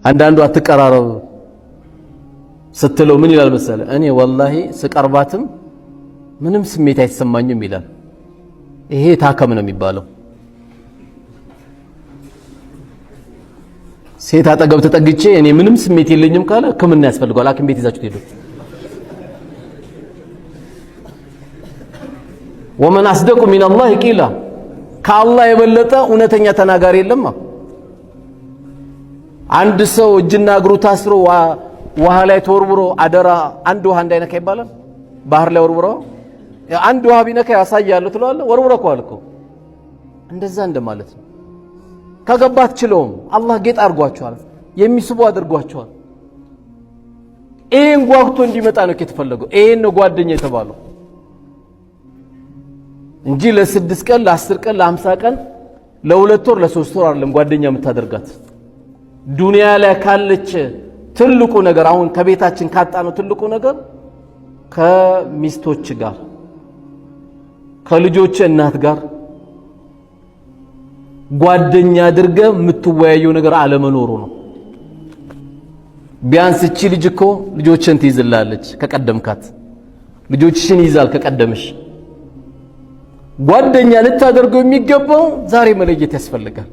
አንዳንዱ አትቀራረብ ስትለው ምን ይላል መሰለ እኔ ወላሂ ስቀርባትም ምንም ስሜት አይሰማኝም ይላል። ይሄ ታከም ነው የሚባለው። ሴት አጠገብ ተጠግቼ እኔ ምንም ስሜት የለኝም ካለ ሕክምና ያስፈልገዋል። ሐኪም ቤት ይዛችሁ ሄዱ። ወመን አስደቁ ሚነላሂ ቂላ ከአላህ የበለጠ እውነተኛ ተናጋሪ የለም። አንድ ሰው እጅና እግሩ ታስሮ ውሃ ላይ ተወርውሮ አደራ አንድ ውሃ እንዳይነካ ይባላል። ባህር ላይ ወርውሮ አንድ ውሃ ቢነካ ያሳያሉ ትላለህ። ወርውሮ እኮ አልከው እንደዛ እንደማለት ነው። ከገባት ችለውም አላህ ጌጥ አድርጓቸዋል፣ የሚስቡ አድርጓቸዋል። ይሄን ጓግቶ እንዲመጣ ነው የተፈለገው። ይሄን ነው ጓደኛ የተባለው እንጂ ለ6 ቀን ለ10 ቀን ለ50 ቀን ለ2 ወር ለ3 ወር አይደለም ጓደኛ የምታደርጋት። ዱንያ ላይ ካለች ትልቁ ነገር አሁን ከቤታችን ካጣነው ትልቁ ነገር ከሚስቶች ጋር ከልጆች እናት ጋር ጓደኛ አድርገ የምትወያየው ነገር አለመኖሩ ነው። ቢያንስ እቺ ልጅ እኮ ልጆችን ትይዝላለች ከቀደምካት፣ ልጆችሽን ይዛል ከቀደምሽ። ጓደኛ ልታደርገው የሚገባው ዛሬ መለየት ያስፈልጋል።